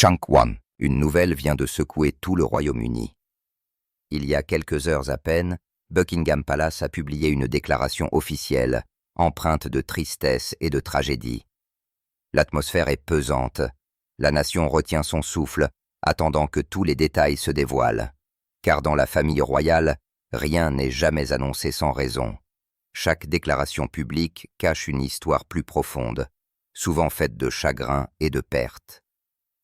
Changwon, une nouvelle vient de secouer tout le Royaume-Uni. Il y a quelques heures à peine, Buckingham Palace a publié une déclaration officielle, empreinte de tristesse et de tragédie. L'atmosphère est pesante. La nation retient son souffle, attendant que tous les détails se dévoilent. Car dans la famille royale, rien n'est jamais annoncé sans raison. Chaque déclaration publique cache une histoire plus profonde, souvent faite de chagrin et de perte.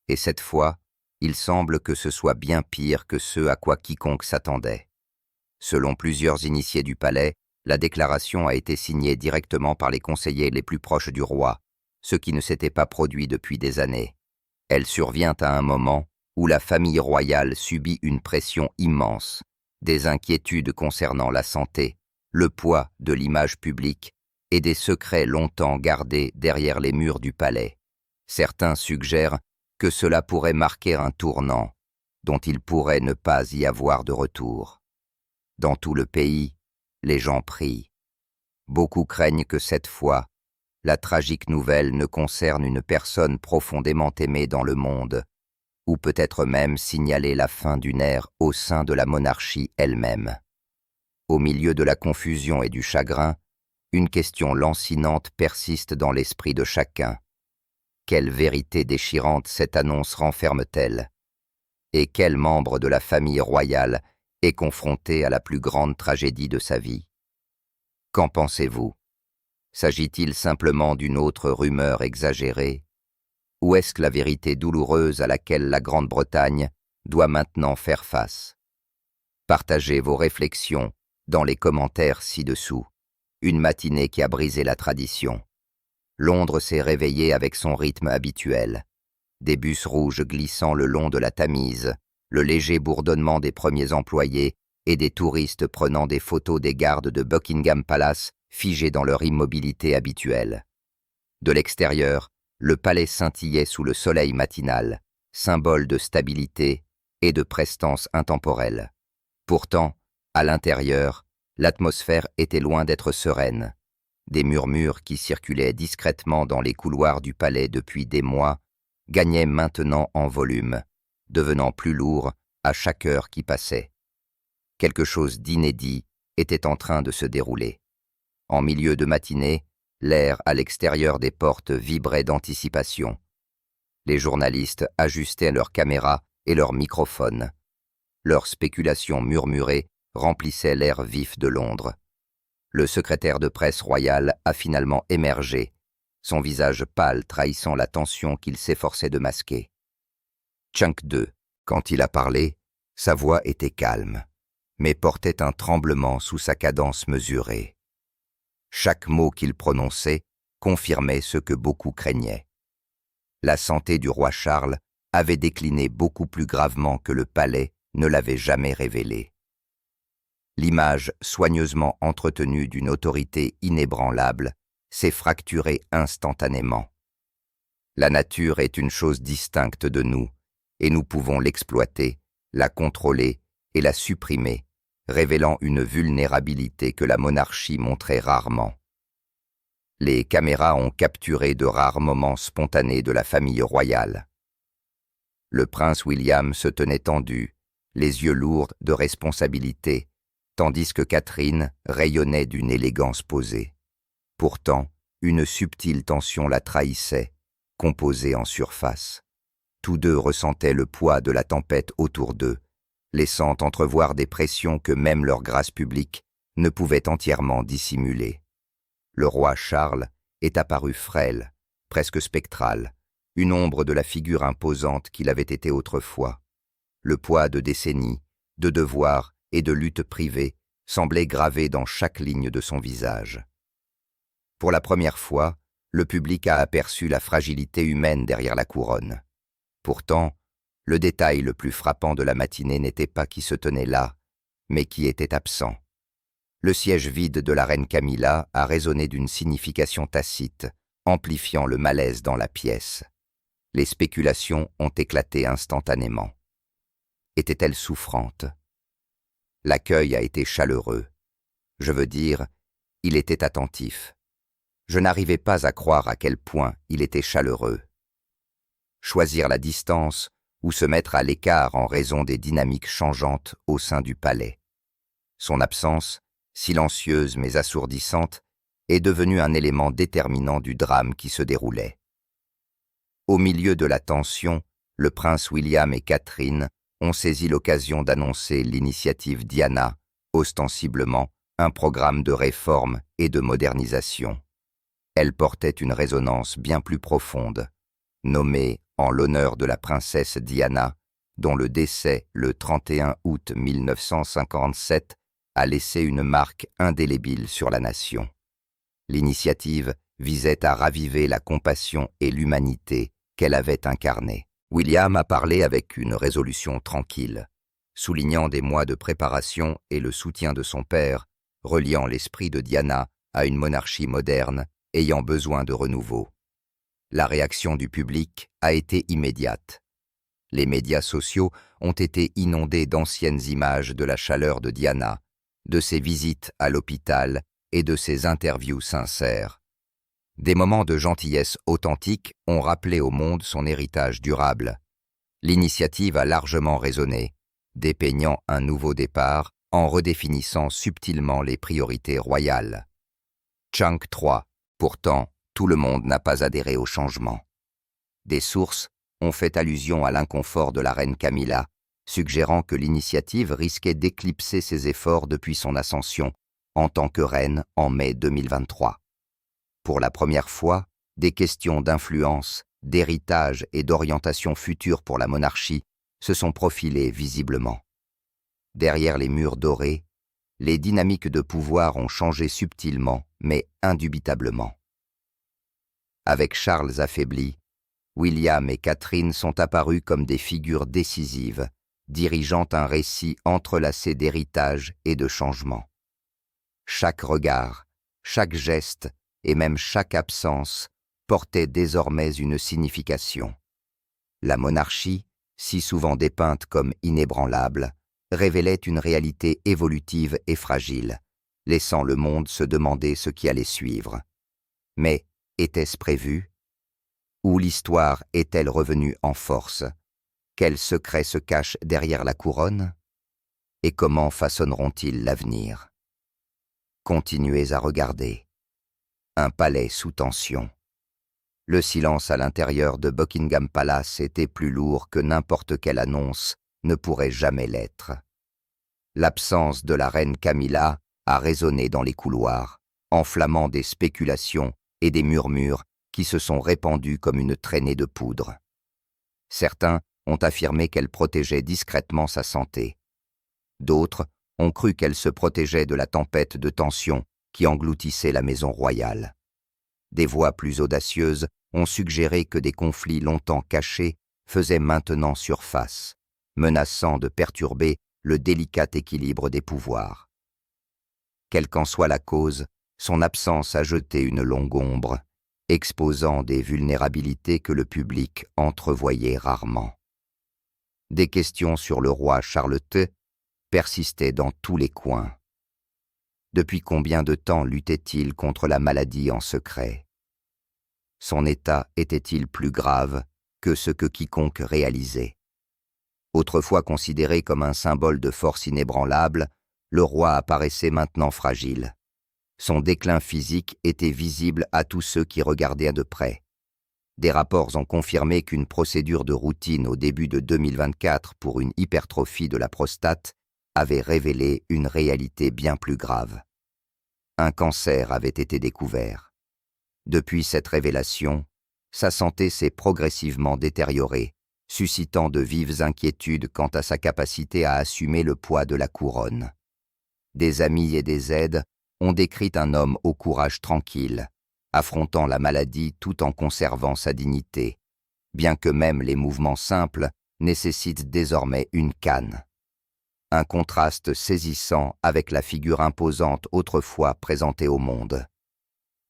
Et cette fois, il semble que ce soit bien pire que ce à quoi quiconque s'attendait. Selon plusieurs initiés du palais, la déclaration a été signée directement par les conseillers les plus proches du roi, ce qui ne s'était pas produit depuis des années. Elle survient à un moment où la famille royale subit une pression immense, des inquiétudes concernant la santé, le poids de l'image publique et des secrets longtemps gardés derrière les murs du palais. Certains suggèrent que cela pourrait marquer un tournant, dont il pourrait ne pas y avoir de retour. Dans tout le pays, les gens prient. Beaucoup craignent que cette fois, la tragique nouvelle ne concerne une personne profondément aimée dans le monde, ou peut-être même signaler la fin d'une ère au sein de la monarchie elle-même. Au milieu de la confusion et du chagrin, une question lancinante persiste dans l'esprit de chacun. Quelle vérité déchirante cette annonce renferme-t-elle? Et quel membre de la famille royale est confronté à la plus grande tragédie de sa vie? Qu'en pensez-vous? S'agit-il simplement d'une autre rumeur exagérée? Ou est-ce que la vérité douloureuse à laquelle la Grande-Bretagne doit maintenant faire face? Partagez vos réflexions dans les commentaires ci-dessous. Une matinée qui a brisé la tradition. Londres s'est réveillée avec son rythme habituel. Des bus rouges glissant le long de la Tamise, le léger bourdonnement des premiers employés et des touristes prenant des photos des gardes de Buckingham Palace figés dans leur immobilité habituelle. De l'extérieur, le palais scintillait sous le soleil matinal, symbole de stabilité et de prestance intemporelle. Pourtant, à l'intérieur, l'atmosphère était loin d'être sereine. Des murmures qui circulaient discrètement dans les couloirs du palais depuis des mois gagnaient maintenant en volume, devenant plus lourds à chaque heure qui passait. Quelque chose d'inédit était en train de se dérouler. En milieu de matinée, l'air à l'extérieur des portes vibrait d'anticipation. Les journalistes ajustaient leurs caméras et leurs microphones. Leurs spéculations murmurées remplissaient l'air vif de Londres. Le secrétaire de presse royal a finalement émergé, son visage pâle trahissant la tension qu'il s'efforçait de masquer. Chunk II, quand il a parlé, sa voix était calme, mais portait un tremblement sous sa cadence mesurée. Chaque mot qu'il prononçait confirmait ce que beaucoup craignaient. La santé du roi Charles avait décliné beaucoup plus gravement que le palais ne l'avait jamais révélé. L'image soigneusement entretenue d'une autorité inébranlable s'est fracturée instantanément. La nature est une chose distincte de nous, et nous pouvons l'exploiter, la contrôler et la supprimer, révélant une vulnérabilité que la monarchie montrait rarement. Les caméras ont capturé de rares moments spontanés de la famille royale. Le prince William se tenait tendu, les yeux lourds de responsabilité, tandis que Catherine rayonnait d'une élégance posée. Pourtant, une subtile tension la trahissait, composée en surface. Tous deux ressentaient le poids de la tempête autour d'eux, laissant entrevoir des pressions que même leur grâce publique ne pouvait entièrement dissimuler. Le roi Charles est apparu frêle, presque spectral, une ombre de la figure imposante qu'il avait été autrefois. Le poids de décennies, de devoirs et de luttes privées semblait gravé dans chaque ligne de son visage. Pour la première fois, le public a aperçu la fragilité humaine derrière la couronne. Pourtant, le détail le plus frappant de la matinée n'était pas qui se tenait là, mais qui était absent. Le siège vide de la reine Camilla a résonné d'une signification tacite, amplifiant le malaise dans la pièce. Les spéculations ont éclaté instantanément. Était-elle souffrante? L'accueil a été chaleureux. Je veux dire, il était attentif. Je n'arrivais pas à croire à quel point il était chaleureux. choisir la distance ou se mettre à l'écart en raison des dynamiques changeantes au sein du palais. Son absence, silencieuse mais assourdissante, est devenue un élément déterminant du drame qui se déroulait. Au milieu de la tension, le prince William et Catherine ont saisi l'occasion d'annoncer l'initiative Diana, ostensiblement un programme de réforme et de modernisation. Elle portait une résonance bien plus profonde, nommée en l'honneur de la princesse Diana, dont le décès le 31 août 1957 a laissé une marque indélébile sur la nation. L'initiative visait à raviver la compassion et l'humanité qu'elle avait incarnée. William a parlé avec une résolution tranquille, soulignant des mois de préparation et le soutien de son père, reliant l'esprit de Diana à une monarchie moderne ayant besoin de renouveau. La réaction du public a été immédiate. Les médias sociaux ont été inondés d'anciennes images de la chaleur de Diana, de ses visites à l'hôpital et de ses interviews sincères. Des moments de gentillesse authentique ont rappelé au monde son héritage durable. L'initiative a largement résonné, dépeignant un nouveau départ en redéfinissant subtilement les priorités royales. Chunk III, pourtant, tout le monde n'a pas adhéré au changement. Des sources ont fait allusion à l'inconfort de la reine Camilla, suggérant que l'initiative risquait d'éclipser ses efforts depuis son ascension en tant que reine en mai 2023. Pour la première fois, des questions d'influence, d'héritage et d'orientation future pour la monarchie se sont profilées visiblement. Derrière les murs dorés, les dynamiques de pouvoir ont changé subtilement, mais indubitablement. Avec Charles affaibli, William et Catherine sont apparus comme des figures décisives, dirigeant un récit entrelacé d'héritage et de changement. Chaque regard, chaque geste et même chaque absence portait désormais une signification. La monarchie, si souvent dépeinte comme inébranlable, révélait une réalité évolutive et fragile, laissant le monde se demander ce qui allait suivre. Mais était-ce prévu? Où l'histoire est-elle revenue en force? Quels secrets se cachent derrière la couronne? Et comment façonneront-ils l'avenir? Continuez à regarder. Un palais sous tension. Le silence à l'intérieur de Buckingham Palace était plus lourd que n'importe quelle annonce ne pourrait jamais l'être. L'absence de la reine Camilla a résonné dans les couloirs, enflammant des spéculations et des murmures qui se sont répandus comme une traînée de poudre. Certains ont affirmé qu'elle protégeait discrètement sa santé. D'autres ont cru qu'elle se protégeait de la tempête de tension qui engloutissait la maison royale. Des voix plus audacieuses ont suggéré que des conflits longtemps cachés faisaient maintenant surface, menaçant de perturber le délicat équilibre des pouvoirs. Quelle qu'en soit la cause, son absence a jeté une longue ombre, exposant des vulnérabilités que le public entrevoyait rarement. Des questions sur le roi Charles II persistaient dans tous les coins. Depuis combien de temps luttait-il contre la maladie en secret? Son état était-il plus grave que ce que quiconque réalisait? Autrefois considéré comme un symbole de force inébranlable, le roi apparaissait maintenant fragile. Son déclin physique était visible à tous ceux qui regardaient de près. Des rapports ont confirmé qu'une procédure de routine au début de 2024 pour une hypertrophie de la prostate avait révélé une réalité bien plus grave. Un cancer avait été découvert. Depuis cette révélation, sa santé s'est progressivement détériorée, suscitant de vives inquiétudes quant à sa capacité à assumer le poids de la couronne. Des amis et des aides ont décrit un homme au courage tranquille, affrontant la maladie tout en conservant sa dignité, bien que même les mouvements simples nécessitent désormais une canne. Un contraste saisissant avec la figure imposante autrefois présentée au monde.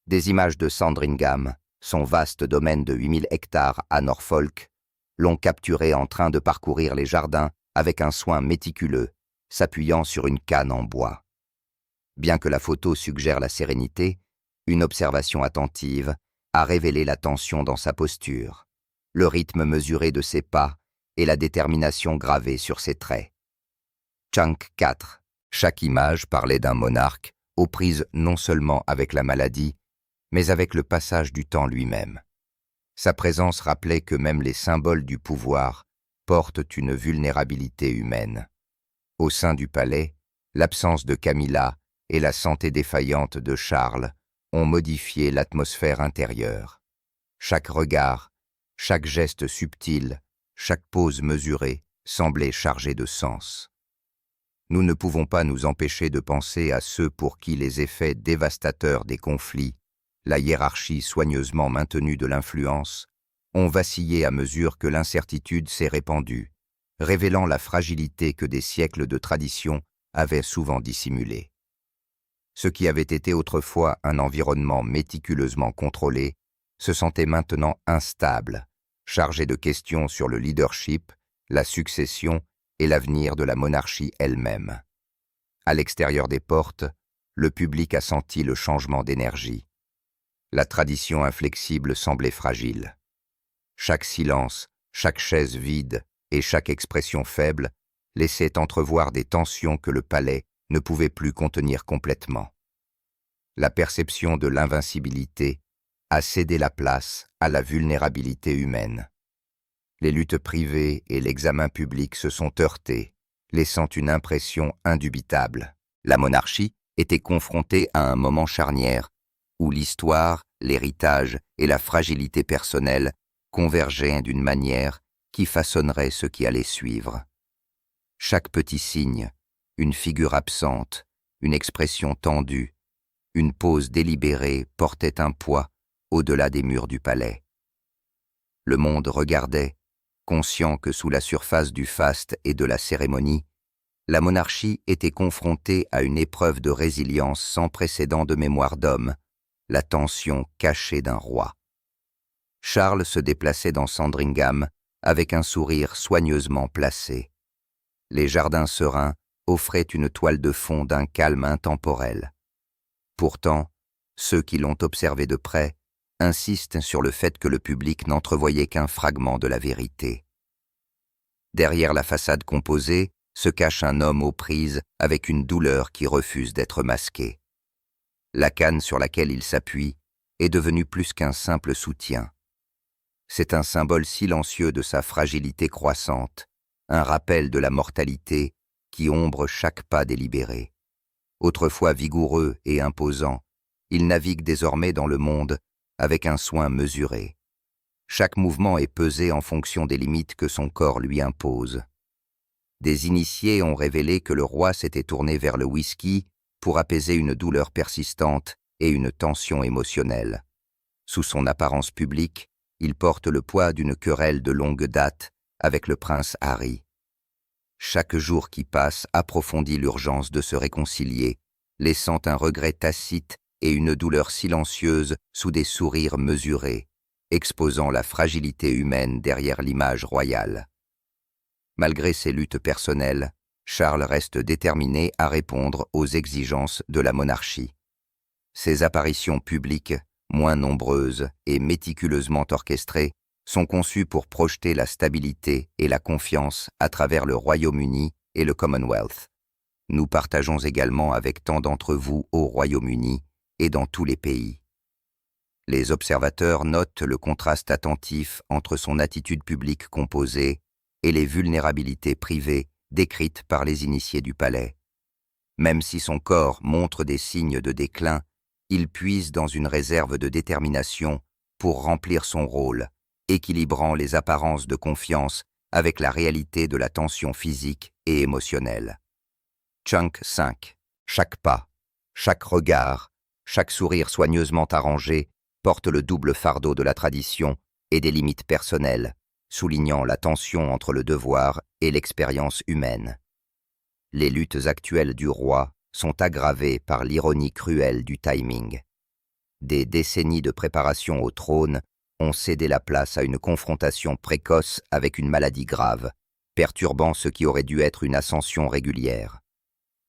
Des images de Sandringham, son vaste domaine de 8000 hectares à Norfolk, l'ont capturé en train de parcourir les jardins avec un soin méticuleux, s'appuyant sur une canne en bois. Bien que la photo suggère la sérénité, une observation attentive a révélé la tension dans sa posture. le rythme mesuré de ses pas et la détermination gravée sur ses traits. Chunk 4. Chaque image parlait d'un monarque aux prises non seulement avec la maladie, mais avec le passage du temps lui-même. Sa présence rappelait que même les symboles du pouvoir portent une vulnérabilité humaine. Au sein du palais, l'absence de Camilla et la santé défaillante de Charles ont modifié l'atmosphère intérieure. Chaque regard, chaque geste subtil, chaque pose mesurée semblait chargée de sens. Nous ne pouvons pas nous empêcher de penser à ceux pour qui les effets dévastateurs des conflits, la hiérarchie soigneusement maintenue de l'influence, ont vacillé à mesure que l'incertitude s'est répandue, révélant la fragilité que des siècles de tradition avaient souvent dissimulée. Ce qui avait été autrefois un environnement méticuleusement contrôlé se sentait maintenant instable, chargé de questions sur le leadership, la succession et l'avenir de la monarchie elle-même. À l'extérieur des portes, le public a senti le changement d'énergie. La tradition inflexible semblait fragile. Chaque silence, chaque chaise vide et chaque expression faible laissaient entrevoir des tensions que le palais ne pouvait plus contenir complètement. La perception de l'invincibilité a cédé la place à la vulnérabilité humaine. Les luttes privées et l'examen public se sont heurtés, laissant une impression indubitable. La monarchie était confrontée à un moment charnière où l'histoire, l'héritage et la fragilité personnelle convergeaient d'une manière qui façonnerait ce qui allait suivre. Chaque petit signe, une figure absente, une expression tendue, une pose délibérée portait un poids au-delà des murs du palais. Le monde regardait, conscient que sous la surface du faste et de la cérémonie, la monarchie était confrontée à une épreuve de résilience sans précédent de mémoire d'homme, la tension cachée d'un roi. Charles se déplaçait dans Sandringham avec un sourire soigneusement placé. Les jardins sereins offraient une toile de fond d'un calme intemporel. Pourtant, ceux qui l'ont observé de près insistent sur le fait que le public n'entrevoyait qu'un fragment de la vérité. Derrière la façade composée se cache un homme aux prises avec une douleur qui refuse d'être masquée. La canne sur laquelle il s'appuie est devenue plus qu'un simple soutien. C'est un symbole silencieux de sa fragilité croissante, un rappel de la mortalité qui ombre chaque pas délibéré. Autrefois vigoureux et imposant, il navigue désormais dans le monde avec un soin mesuré. Chaque mouvement est pesé en fonction des limites que son corps lui impose. Des initiés ont révélé que le roi s'était tourné vers le whisky pour apaiser une douleur persistante et une tension émotionnelle. Sous son apparence publique, il porte le poids d'une querelle de longue date avec le prince Harry. Chaque jour qui passe approfondit l'urgence de se réconcilier, laissant un regret tacite et une douleur silencieuse sous des sourires mesurés, exposant la fragilité humaine derrière l'image royale. Malgré ses luttes personnelles, Charles reste déterminé à répondre aux exigences de la monarchie. Ses apparitions publiques, moins nombreuses et méticuleusement orchestrées, sont conçues pour projeter la stabilité et la confiance à travers le Royaume-Uni et le Commonwealth. Nous partageons également avec tant d'entre vous au Royaume-Uni et dans tous les pays. Les observateurs notent le contraste attentif entre son attitude publique composée et les vulnérabilités privées décrites par les initiés du palais. Même si son corps montre des signes de déclin, il puise dans une réserve de détermination pour remplir son rôle, équilibrant les apparences de confiance avec la réalité de la tension physique et émotionnelle. Chunk 5. Chaque pas, chaque regard, chaque sourire soigneusement arrangé porte le double fardeau de la tradition et des limites personnelles, soulignant la tension entre le devoir et l'expérience humaine. Les luttes actuelles du roi sont aggravées par l'ironie cruelle du timing. Des décennies de préparation au trône ont cédé la place à une confrontation précoce avec une maladie grave, perturbant ce qui aurait dû être une ascension régulière.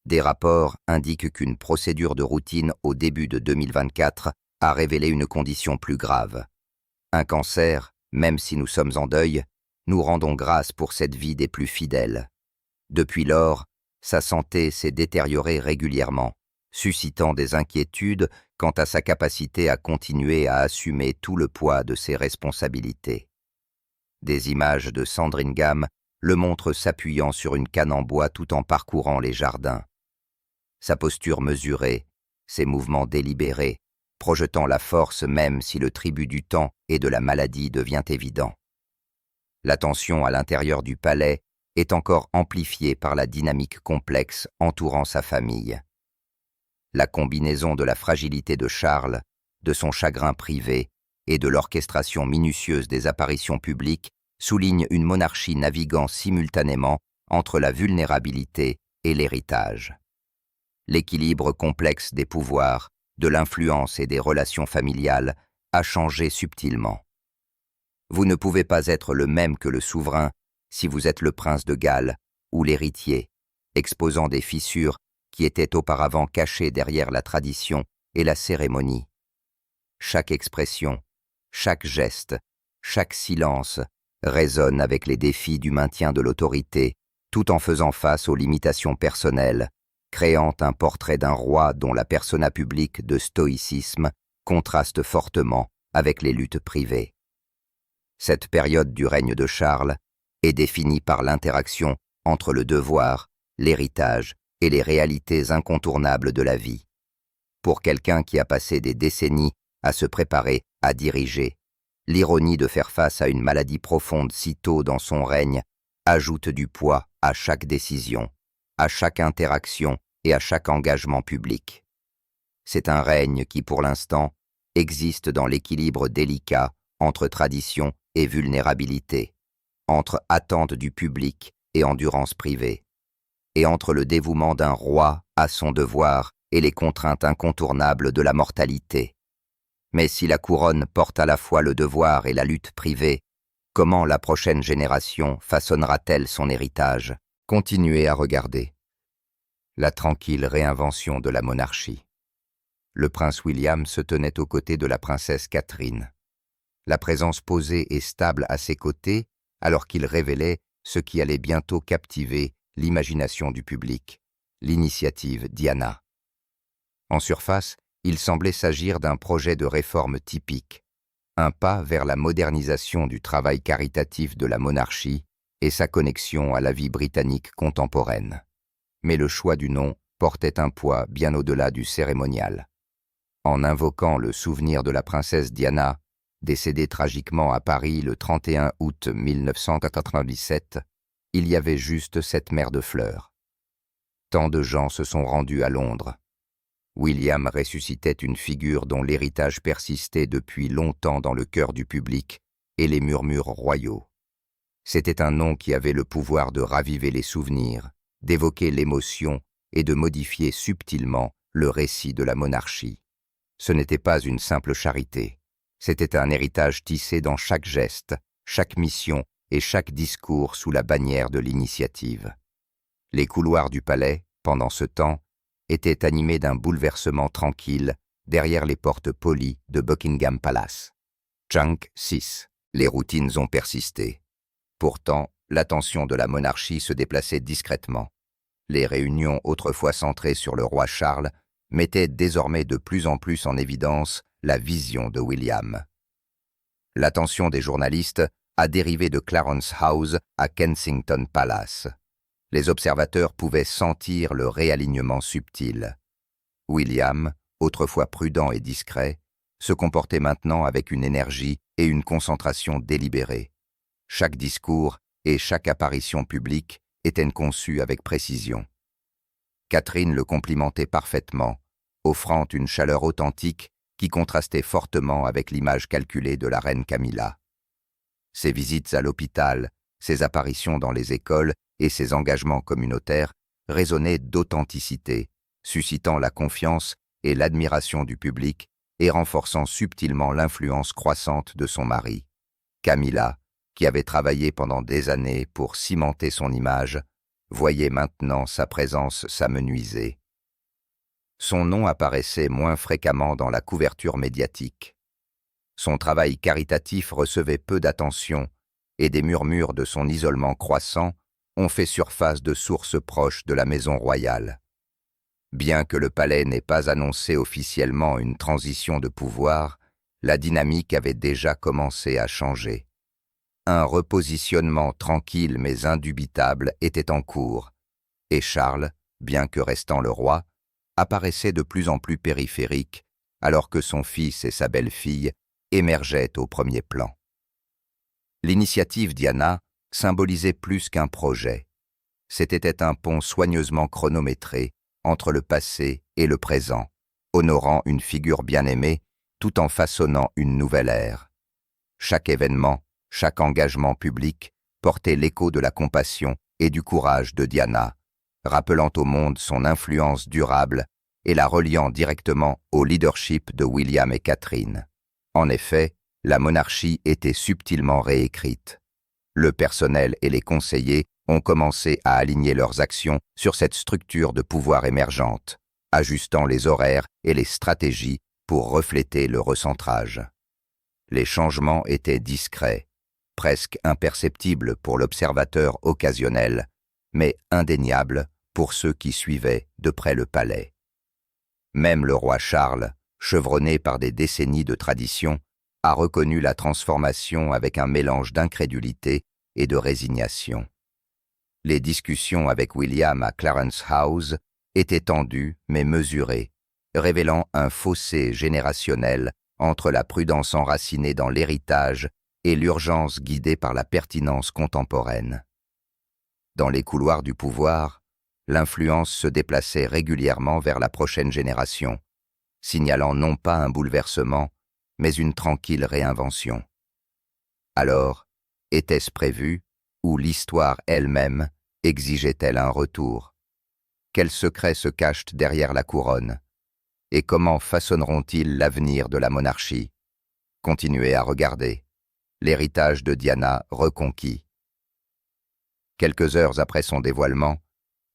Des rapports indiquent qu'une procédure de routine au début de 2024 a révélé une condition plus grave. Un cancer Même si nous sommes en deuil, nous rendons grâce pour cette vie des plus fidèles. Depuis lors, sa santé s'est détériorée régulièrement, suscitant des inquiétudes quant à sa capacité à continuer à assumer tout le poids de ses responsabilités. Des images de Sandringham le montrent s'appuyant sur une canne en bois tout en parcourant les jardins. Sa posture mesurée, ses mouvements délibérés, projetant la force même si le tribut du temps et de la maladie devient évident. La tension à l'intérieur du palais est encore amplifiée par la dynamique complexe entourant sa famille. La combinaison de la fragilité de Charles, de son chagrin privé et de l'orchestration minutieuse des apparitions publiques souligne une monarchie naviguant simultanément entre la vulnérabilité et l'héritage. L'équilibre complexe des pouvoirs, de l'influence et des relations familiales a changé subtilement. Vous ne pouvez pas être le même que le souverain si vous êtes le prince de Galles ou l'héritier, exposant des fissures qui étaient auparavant cachées derrière la tradition et la cérémonie. Chaque expression, chaque geste, chaque silence résonne avec les défis du maintien de l'autorité, tout en faisant face aux limitations personnelles, créant un portrait d'un roi dont la persona publique de stoïcisme contraste fortement avec les luttes privées. Cette période du règne de Charles est définie par l'interaction entre le devoir, l'héritage et les réalités incontournables de la vie. Pour quelqu'un qui a passé des décennies à se préparer à diriger, l'ironie de faire face à une maladie profonde si tôt dans son règne ajoute du poids à chaque décision, à chaque interaction et à chaque engagement public. C'est un règne qui, pour l'instant, existe dans l'équilibre délicat entre tradition et vulnérabilité, entre attente du public et endurance privée, et entre le dévouement d'un roi à son devoir et les contraintes incontournables de la mortalité. Mais si la couronne porte à la fois le devoir et la lutte privée, comment la prochaine génération façonnera-t-elle son héritage? Continuez à regarder. La tranquille réinvention de la monarchie. Le prince William se tenait aux côtés de la princesse Catherine. La présence posée et stable à ses côtés, alors qu'il révélait ce qui allait bientôt captiver l'imagination du public, l'initiative Diana. En surface, il semblait s'agir d'un projet de réforme typique, un pas vers la modernisation du travail caritatif de la monarchie et sa connexion à la vie britannique contemporaine. Mais le choix du nom portait un poids bien au-delà du cérémonial. En invoquant le souvenir de la princesse Diana, décédée tragiquement à Paris le 31 août 1997, il y avait juste cette mer de fleurs. Tant de gens se sont rendus à Londres. William ressuscitait une figure dont l'héritage persistait depuis longtemps dans le cœur du public et les murmures royaux. C'était un nom qui avait le pouvoir de raviver les souvenirs, d'évoquer l'émotion et de modifier subtilement le récit de la monarchie. Ce n'était pas une simple charité, c'était un héritage tissé dans chaque geste, chaque mission et chaque discours sous la bannière de l'initiative. Les couloirs du palais, pendant ce temps, étaient animés d'un bouleversement tranquille derrière les portes polies de Buckingham Palace. Chunk 6. Les routines ont persisté. Pourtant, l'attention de la monarchie se déplaçait discrètement. Les réunions autrefois centrées sur le roi Charles mettaient désormais de plus en plus en évidence la vision de William. L'attention des journalistes a dérivé de Clarence House à Kensington Palace. Les observateurs pouvaient sentir le réalignement subtil. William, autrefois prudent et discret, se comportait maintenant avec une énergie et une concentration délibérées. Chaque discours et chaque apparition publique étaient conçus avec précision. Catherine le complimentait parfaitement, offrant une chaleur authentique qui contrastait fortement avec l'image calculée de la reine Camilla. Ses visites à l'hôpital, ses apparitions dans les écoles et ses engagements communautaires résonnaient d'authenticité, suscitant la confiance et l'admiration du public et renforçant subtilement l'influence croissante de son mari. Camilla, qui avait travaillé pendant des années pour cimenter son image, voyait maintenant sa présence s'amenuiser. Son nom apparaissait moins fréquemment dans la couverture médiatique. Son travail caritatif recevait peu d'attention et des murmures de son isolement croissant ont fait surface de sources proches de la maison royale. Bien que le palais n'ait pas annoncé officiellement une transition de pouvoir, la dynamique avait déjà commencé à changer. Un repositionnement tranquille mais indubitable était en cours, et Charles, bien que restant le roi, apparaissait de plus en plus périphérique, alors que son fils et sa belle-fille émergeaient au premier plan. L'initiative Diana symbolisait plus qu'un projet. C'était un pont soigneusement chronométré entre le passé et le présent, honorant une figure bien-aimée tout en façonnant une nouvelle ère. Chaque événement, chaque engagement public portait l'écho de la compassion et du courage de Diana, rappelant au monde son influence durable et la reliant directement au leadership de William et Catherine. En effet, la monarchie était subtilement réécrite. Le personnel et les conseillers ont commencé à aligner leurs actions sur cette structure de pouvoir émergente, ajustant les horaires et les stratégies pour refléter le recentrage. Les changements étaient discrets, presque imperceptibles pour l'observateur occasionnel, mais indéniables pour ceux qui suivaient de près le palais. Même le roi Charles, chevronné par des décennies de tradition, a reconnu la transformation avec un mélange d'incrédulité et de résignation. Les discussions avec William à Clarence House étaient tendues mais mesurées, révélant un fossé générationnel entre la prudence enracinée dans l'héritage et l'urgence guidée par la pertinence contemporaine. Dans les couloirs du pouvoir, l'influence se déplaçait régulièrement vers la prochaine génération, signalant non pas un bouleversement, mais une tranquille réinvention. Alors, était-ce prévu, ou l'histoire elle-même exigeait-elle un retour? Quels secrets se cachent derrière la couronne? Et comment façonneront-ils l'avenir de la monarchie? Continuez à regarder. L'héritage de Diana reconquis. Quelques heures après son dévoilement,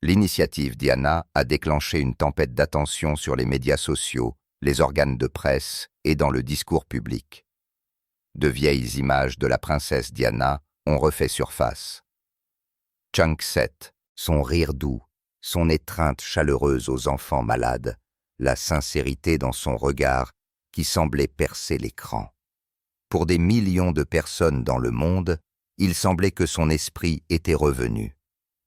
l'initiative Diana a déclenché une tempête d'attention sur les médias sociaux, les organes de presse et dans le discours public. De vieilles images de la princesse Diana ont refait surface. Changset, son rire doux, son étreinte chaleureuse aux enfants malades, la sincérité dans son regard qui semblait percer l'écran. Pour des millions de personnes dans le monde, il semblait que son esprit était revenu.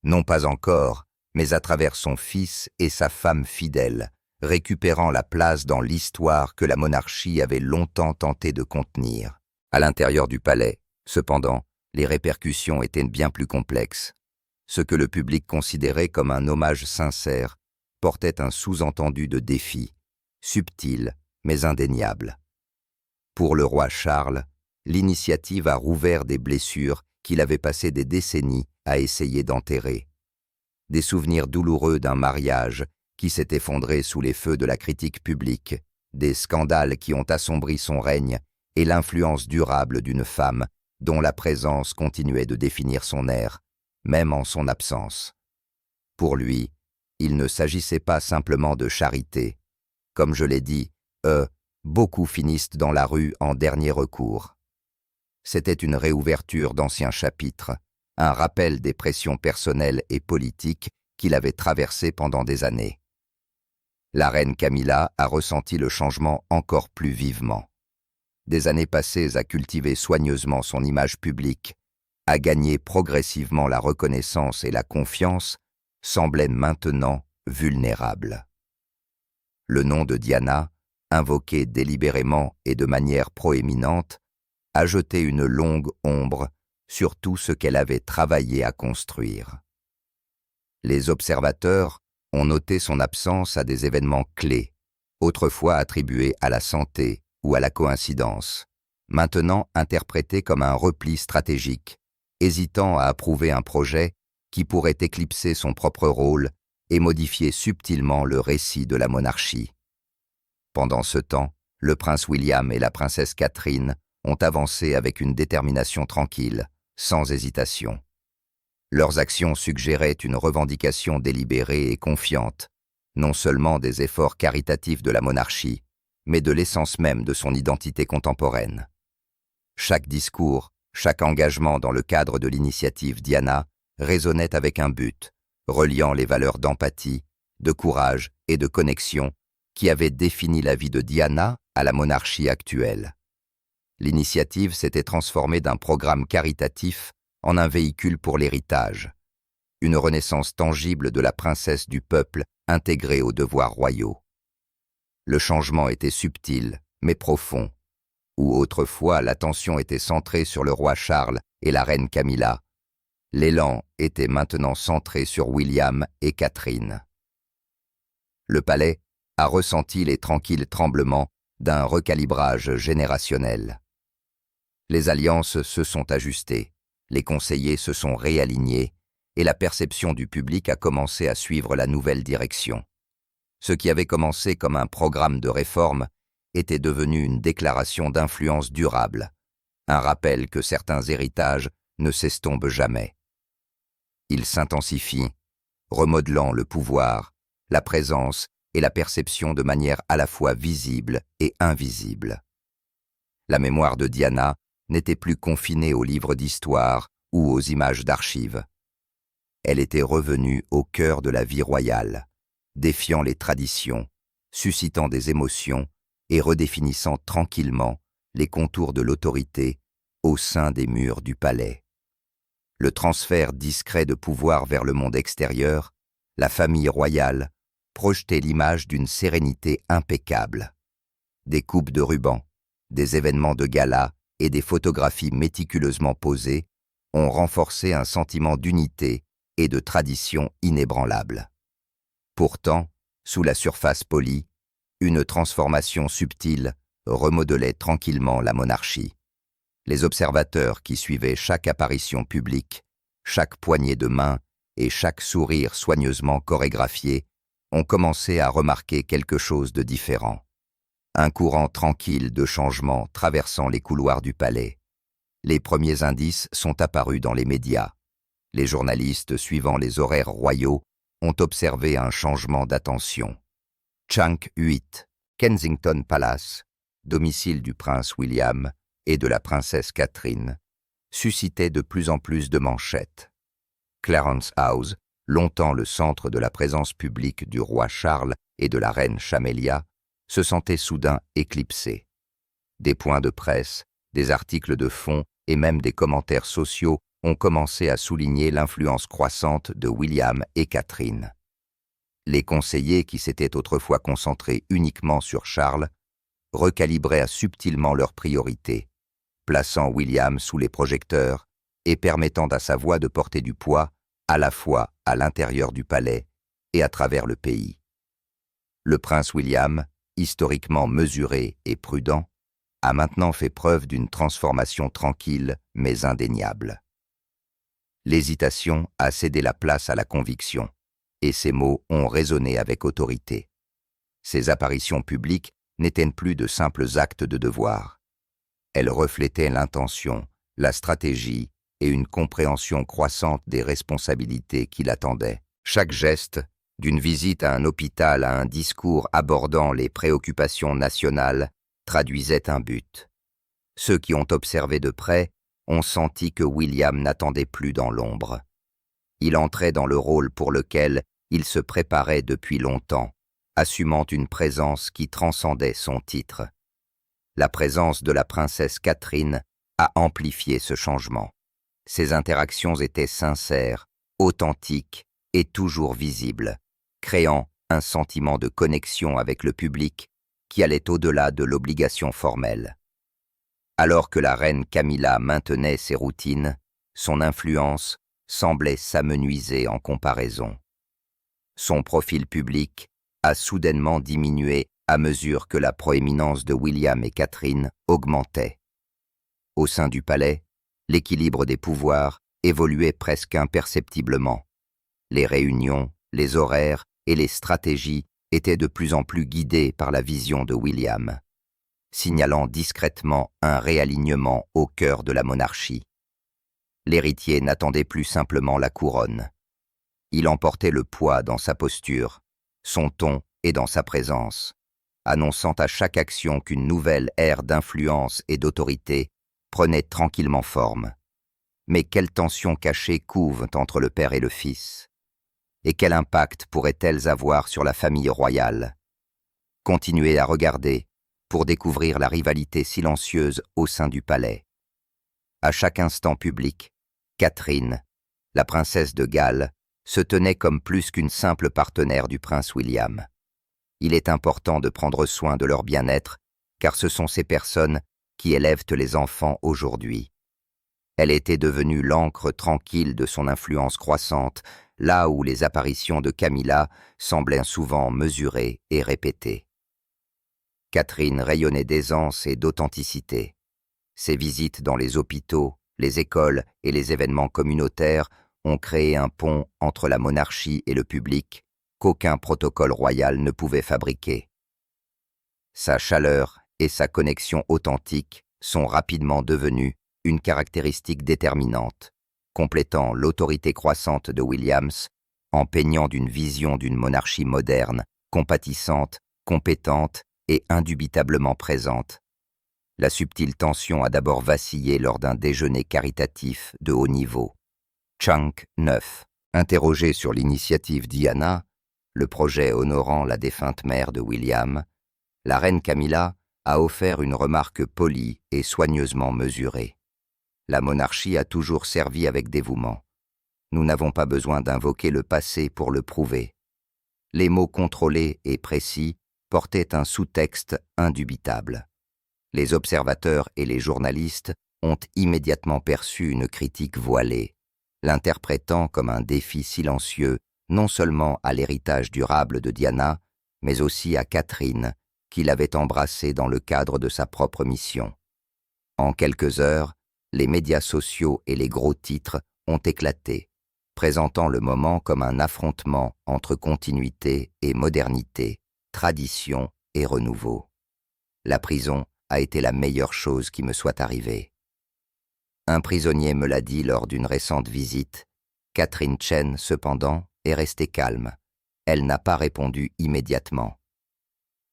Non pas encore, mais à travers son fils et sa femme fidèle, récupérant la place dans l'histoire que la monarchie avait longtemps tenté de contenir. À l'intérieur du palais, cependant, les répercussions étaient bien plus complexes. Ce que le public considérait comme un hommage sincère portait un sous-entendu de défi, subtil mais indéniable. Pour le roi Charles, l'initiative a rouvert des blessures qu'il avait passé des décennies à essayer d'enterrer. Des souvenirs douloureux d'un mariage qui s'est effondré sous les feux de la critique publique, des scandales qui ont assombri son règne et l'influence durable d'une femme dont la présence continuait de définir son air, même en son absence. Pour lui, il ne s'agissait pas simplement de charité. Comme je l'ai dit, beaucoup finissent dans la rue en dernier recours. C'était une réouverture d'anciens chapitres, un rappel des pressions personnelles et politiques qu'il avait traversées pendant des années. La reine Camilla a ressenti le changement encore plus vivement. Des années passées à cultiver soigneusement son image publique, à gagner progressivement la reconnaissance et la confiance, semblait maintenant vulnérable. Le nom de Diana, invoqué délibérément et de manière proéminente, a jeté une longue ombre sur tout ce qu'elle avait travaillé à construire. Les observateurs ont noté son absence à des événements clés, autrefois attribués à la santé ou à la coïncidence, maintenant interprétés comme un repli stratégique, hésitant à approuver un projet qui pourrait éclipser son propre rôle et modifier subtilement le récit de la monarchie. Pendant ce temps, le prince William et la princesse Catherine ont avancé avec une détermination tranquille, sans hésitation. Leurs actions suggéraient une revendication délibérée et confiante, non seulement des efforts caritatifs de la monarchie, mais de l'essence même de son identité contemporaine. Chaque discours, chaque engagement dans le cadre de l'initiative Diana résonnait avec un but, reliant les valeurs d'empathie, de courage et de connexion qui avaient défini la vie de Diana à la monarchie actuelle. L'initiative s'était transformée d'un programme caritatif en un véhicule pour l'héritage, une renaissance tangible de la princesse du peuple intégrée aux devoirs royaux. Le changement était subtil, mais profond. Où autrefois l'attention était centrée sur le roi Charles et la reine Camilla, l'élan était maintenant centré sur William et Catherine. Le palais a ressenti les tranquilles tremblements d'un recalibrage générationnel. Les alliances se sont ajustées, les conseillers se sont réalignés et la perception du public a commencé à suivre la nouvelle direction. Ce qui avait commencé comme un programme de réforme était devenu une déclaration d'influence durable, un rappel que certains héritages ne s'estompent jamais. Ils s'intensifient, remodelant le pouvoir, la présence et la perception de manière à la fois visible et invisible. La mémoire de Diana n'était plus confinée aux livres d'histoire ou aux images d'archives. Elle était revenue au cœur de la vie royale, défiant les traditions, suscitant des émotions et redéfinissant tranquillement les contours de l'autorité au sein des murs du palais. Le transfert discret de pouvoir vers le monde extérieur, la famille royale projetait l'image d'une sérénité impeccable. Des coupes de rubans, des événements de gala et des photographies méticuleusement posées ont renforcé un sentiment d'unité et de tradition inébranlable. Pourtant, sous la surface polie, une transformation subtile remodelait tranquillement la monarchie. Les observateurs qui suivaient chaque apparition publique, chaque poignée de main et chaque sourire soigneusement chorégraphié ont commencé à remarquer quelque chose de différent. Un courant tranquille de changement traversant les couloirs du palais. Les premiers indices sont apparus dans les médias. Les journalistes suivant les horaires royaux ont observé un changement d'attention. Chunk 8, Kensington Palace, domicile du prince William et de la princesse Catherine, suscitait de plus en plus de manchettes. Clarence House, longtemps le centre de la présence publique du roi Charles et de la reine Camélia, se sentait soudain éclipsé. Des points de presse, des articles de fond et même des commentaires sociaux ont commencé à souligner l'influence croissante de William et Catherine. Les conseillers qui s'étaient autrefois concentrés uniquement sur Charles recalibraient subtilement leurs priorités, plaçant William sous les projecteurs et permettant à sa voix de porter du poids à la fois à l'intérieur du palais et à travers le pays. Le prince William, historiquement mesuré et prudent, a maintenant fait preuve d'une transformation tranquille mais indéniable. L'hésitation a cédé la place à la conviction, et ses mots ont résonné avec autorité. Ses apparitions publiques n'étaient plus de simples actes de devoir. Elles reflétaient l'intention, la stratégie et une compréhension croissante des responsabilités qui l'attendaient. Chaque geste, d'une visite à un hôpital à un discours abordant les préoccupations nationales, traduisait un but. Ceux qui ont observé de près ont senti que William n'attendait plus dans l'ombre. Il entrait dans le rôle pour lequel il se préparait depuis longtemps, assumant une présence qui transcendait son titre. La présence de la princesse Catherine a amplifié ce changement. Ses interactions étaient sincères, authentiques et toujours visibles, créant un sentiment de connexion avec le public qui allait au-delà de l'obligation formelle. Alors que la reine Camilla maintenait ses routines, son influence semblait s'amenuiser en comparaison. Son profil public a soudainement diminué à mesure que la proéminence de William et Catherine augmentait. Au sein du palais, l'équilibre des pouvoirs évoluait presque imperceptiblement. Les réunions, les horaires et les stratégies étaient de plus en plus guidés par la vision de William, signalant discrètement un réalignement au cœur de la monarchie. L'héritier n'attendait plus simplement la couronne. Il emportait le poids dans sa posture, son ton et dans sa présence, annonçant à chaque action qu'une nouvelle ère d'influence et d'autorité prenait tranquillement forme. Mais quelles tensions cachées couvent entre le père et le fils? Et quel impact pourraient-elles avoir sur la famille royale? Continuez à regarder pour découvrir la rivalité silencieuse au sein du palais. À chaque instant public, Catherine, la princesse de Galles, se tenait comme plus qu'une simple partenaire du prince William. Il est important de prendre soin de leur bien-être, car ce sont ces personnes qui élèvent les enfants aujourd'hui. Elle était devenue l'encre tranquille de son influence croissante, là où les apparitions de Camilla semblaient souvent mesurées et répétées. Catherine rayonnait d'aisance et d'authenticité. Ses visites dans les hôpitaux, les écoles et les événements communautaires ont créé un pont entre la monarchie et le public qu'aucun protocole royal ne pouvait fabriquer. Sa chaleur et sa connexion authentique sont rapidement devenues une caractéristique déterminante, complétant l'autorité croissante de Williams en peignant d'une vision d'une monarchie moderne, compatissante, compétente et indubitablement présente. La subtile tension a d'abord vacillé lors d'un déjeuner caritatif de haut niveau. Chunk 9. Interrogé sur l'initiative Diana, le projet honorant la défunte mère de William, la reine Camilla a offert une remarque polie et soigneusement mesurée. La monarchie a toujours servi avec dévouement. Nous n'avons pas besoin d'invoquer le passé pour le prouver. Les mots contrôlés et précis portaient un sous-texte indubitable. Les observateurs et les journalistes ont immédiatement perçu une critique voilée, l'interprétant comme un défi silencieux non seulement à l'héritage durable de Diana, mais aussi à Catherine, qui l'avait embrassée dans le cadre de sa propre mission. En quelques heures, les médias sociaux et les gros titres ont éclaté, présentant le moment comme un affrontement entre continuité et modernité, tradition et renouveau. La prison a été la meilleure chose qui me soit arrivée. Un prisonnier me l'a dit lors d'une récente visite. Catherine Chen, cependant, est restée calme. Elle n'a pas répondu immédiatement.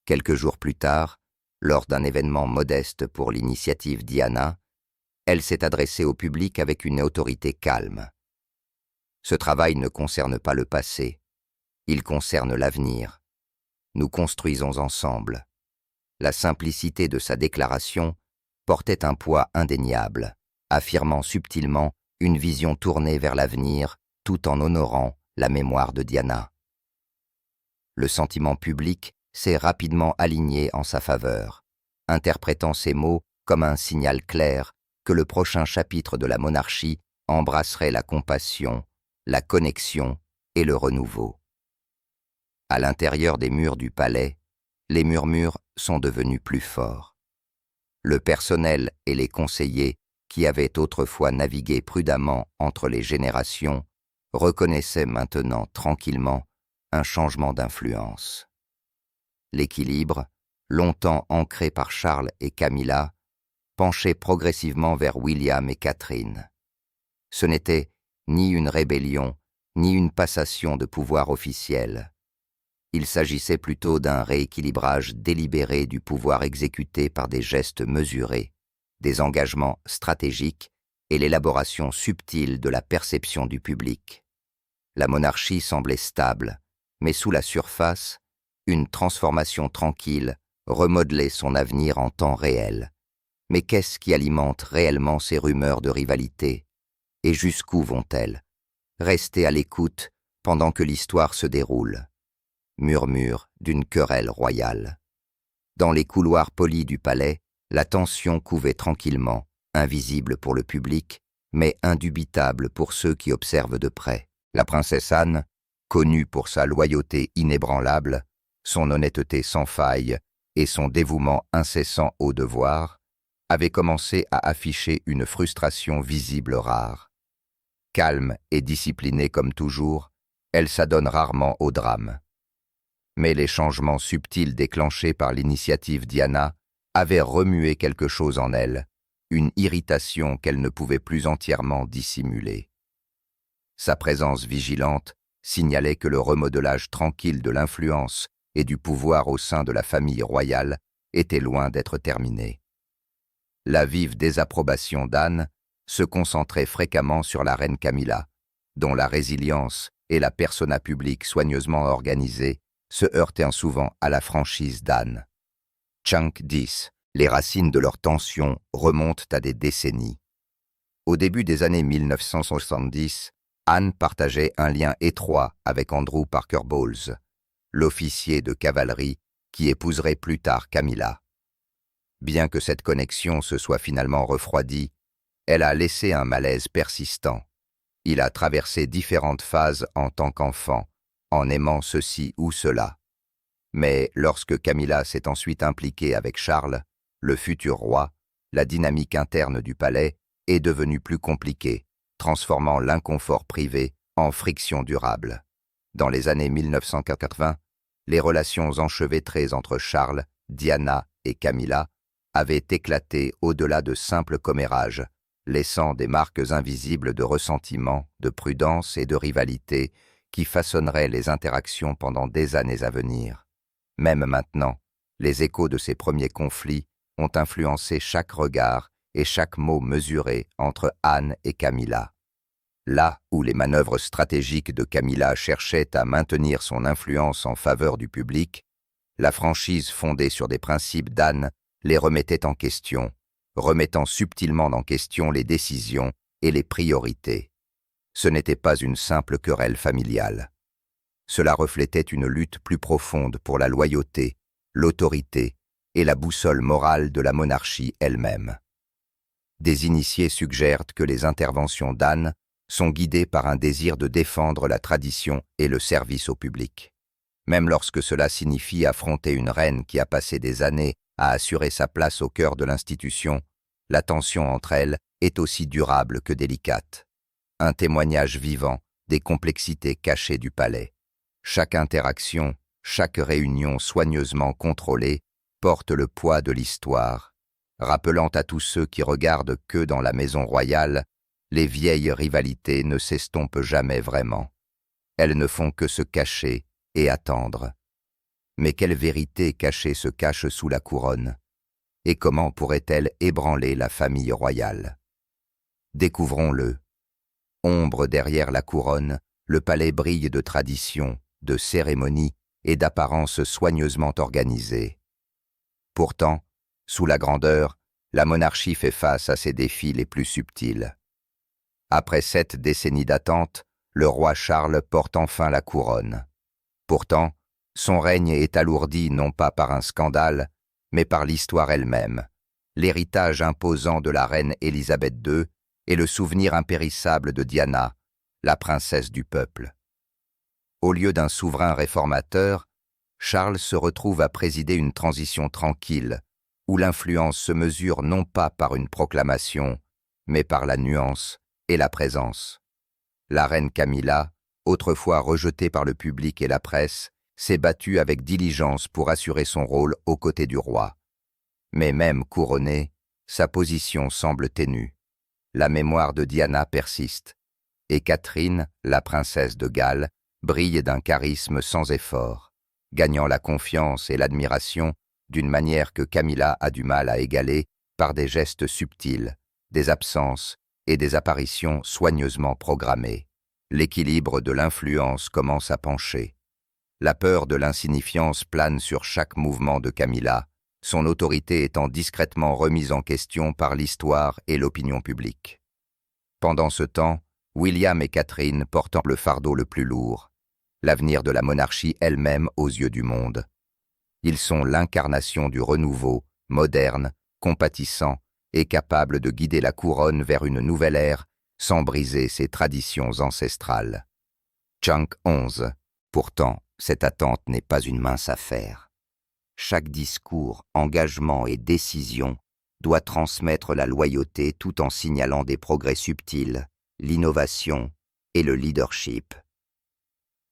Quelques jours plus tard, lors d'un événement modeste pour l'initiative Diana, elle s'est adressée au public avec une autorité calme. Ce travail ne concerne pas le passé, il concerne l'avenir. Nous construisons ensemble. La simplicité de sa déclaration portait un poids indéniable, affirmant subtilement une vision tournée vers l'avenir tout en honorant la mémoire de Diana. Le sentiment public s'est rapidement aligné en sa faveur, interprétant ces mots comme un signal clair que le prochain chapitre de la monarchie embrasserait la compassion, la connexion et le renouveau. À l'intérieur des murs du palais, les murmures sont devenus plus forts. Le personnel et les conseillers, qui avaient autrefois navigué prudemment entre les générations, reconnaissaient maintenant tranquillement un changement d'influence. L'équilibre, longtemps ancré par Charles et Camilla, penchait progressivement vers William et Catherine. Ce n'était ni une rébellion, ni une passation de pouvoir officiel. Il s'agissait plutôt d'un rééquilibrage délibéré du pouvoir exécuté par des gestes mesurés, des engagements stratégiques et l'élaboration subtile de la perception du public. La monarchie semblait stable, mais sous la surface, une transformation tranquille remodelait son avenir en temps réel. Mais qu'est-ce qui alimente réellement ces rumeurs de rivalité? Et jusqu'où vont-elles? Restez à l'écoute pendant que l'histoire se déroule. Murmure d'une querelle royale. Dans les couloirs polis du palais, la tension couvait tranquillement, invisible pour le public, mais indubitable pour ceux qui observent de près. La princesse Anne, connue pour sa loyauté inébranlable, son honnêteté sans faille et son dévouement incessant au devoir, avait commencé à afficher une frustration visible rare. Calme et disciplinée comme toujours, elle s'adonne rarement au drame. Mais les changements subtils déclenchés par l'initiative Diana avaient remué quelque chose en elle, une irritation qu'elle ne pouvait plus entièrement dissimuler. Sa présence vigilante signalait que le remodelage tranquille de l'influence et du pouvoir au sein de la famille royale était loin d'être terminée. La vive désapprobation d'Anne se concentrait fréquemment sur la reine Camilla, dont la résilience et la persona publique soigneusement organisée se heurtaient souvent à la franchise d'Anne. Chunk 10. Les racines de leur tension remontent à des décennies. Au début des années 1970, Anne partageait un lien étroit avec Andrew Parker Bowles, l'officier de cavalerie qui épouserait plus tard Camilla. Bien que cette connexion se soit finalement refroidie, elle a laissé un malaise persistant. Il a traversé différentes phases en tant qu'enfant, en aimant ceci ou cela. Mais lorsque Camilla s'est ensuite impliquée avec Charles, le futur roi, la dynamique interne du palais est devenue plus compliquée, transformant l'inconfort privé en friction durable. Dans les années 1980, les relations enchevêtrées entre Charles, Diana et Camilla avaient éclaté au-delà de simples commérages, laissant des marques invisibles de ressentiment, de prudence et de rivalité qui façonneraient les interactions pendant des années à venir. Même maintenant, les échos de ces premiers conflits ont influencé chaque regard et chaque mot mesuré entre Anne et Camilla. Là où les manœuvres stratégiques de Camilla cherchaient à maintenir son influence en faveur du public, la franchise fondée sur des principes d'Anne les remettait en question, remettant subtilement en question les décisions et les priorités. Ce n'était pas une simple querelle familiale. Cela reflétait une lutte plus profonde pour la loyauté, l'autorité et la boussole morale de la monarchie elle-même. Des initiés suggèrent que les interventions d'Anne sont guidées par un désir de défendre la tradition et le service au public. Même lorsque cela signifie affronter une reine qui a passé des années à assurer sa place au cœur de l'institution, la tension entre elles est aussi durable que délicate. Un témoignage vivant des complexités cachées du palais. Chaque interaction, chaque réunion soigneusement contrôlée porte le poids de l'histoire, rappelant à tous ceux qui regardent que dans la maison royale, les vieilles rivalités ne s'estompent jamais vraiment. Elles ne font que se cacher et attendre. Mais quelle vérité cachée se cache sous la couronne? Et comment pourrait-elle ébranler la famille royale? Découvrons-le. Ombre derrière la couronne, le palais brille de tradition, de cérémonie et d'apparence soigneusement organisée. Pourtant, sous la grandeur, la monarchie fait face à ses défis les plus subtils. Après 7 décennies d'attente, le roi Charles porte enfin la couronne. Pourtant, son règne est alourdi non pas par un scandale, mais par l'histoire elle-même, l'héritage imposant de la reine Élisabeth II et le souvenir impérissable de Diana, la princesse du peuple. Au lieu d'un souverain réformateur, Charles se retrouve à présider une transition tranquille, où l'influence se mesure non pas par une proclamation, mais par la nuance et la présence. La reine Camilla, autrefois rejetée par le public et la presse, s'est battue avec diligence pour assurer son rôle aux côtés du roi. Mais même couronnée, sa position semble ténue. La mémoire de Diana persiste, et Catherine, la princesse de Galles, brille d'un charisme sans effort, gagnant la confiance et l'admiration d'une manière que Camilla a du mal à égaler par des gestes subtils, des absences et des apparitions soigneusement programmées. L'équilibre de l'influence commence à pencher. La peur de l'insignifiance plane sur chaque mouvement de Camilla, son autorité étant discrètement remise en question par l'histoire et l'opinion publique. Pendant ce temps, William et Catherine portant le fardeau le plus lourd, l'avenir de la monarchie elle-même aux yeux du monde. Ils sont l'incarnation du renouveau, moderne, compatissant et capable de guider la couronne vers une nouvelle ère sans briser ses traditions ancestrales. Chunk 11. Pourtant, cette attente n'est pas une mince affaire. Chaque discours, engagement et décision doit transmettre la loyauté tout en signalant des progrès subtils, l'innovation et le leadership.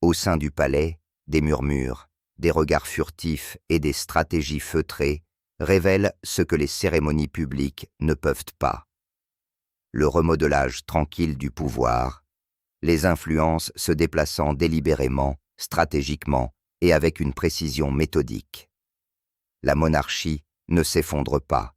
Au sein du palais, des murmures, des regards furtifs et des stratégies feutrées révèlent ce que les cérémonies publiques ne peuvent pas. Le remodelage tranquille du pouvoir, les influences se déplaçant délibérément, stratégiquement et avec une précision méthodique. La monarchie ne s'effondre pas.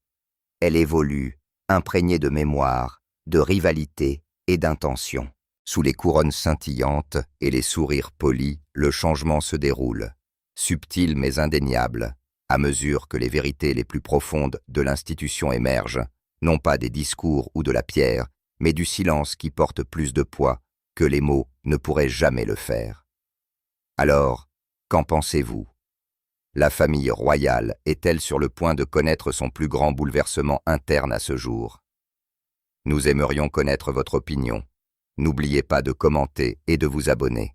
Elle évolue, imprégnée de mémoire, de rivalité et d'intention. Sous les couronnes scintillantes et les sourires polis, le changement se déroule, subtil mais indéniable, à mesure que les vérités les plus profondes de l'institution émergent, non pas des discours ou de la pierre, mais du silence qui porte plus de poids que les mots ne pourraient jamais le faire. Alors, qu'en pensez-vous? La famille royale est-elle sur le point de connaître son plus grand bouleversement interne à ce jour? Nous aimerions connaître votre opinion. N'oubliez pas de commenter et de vous abonner.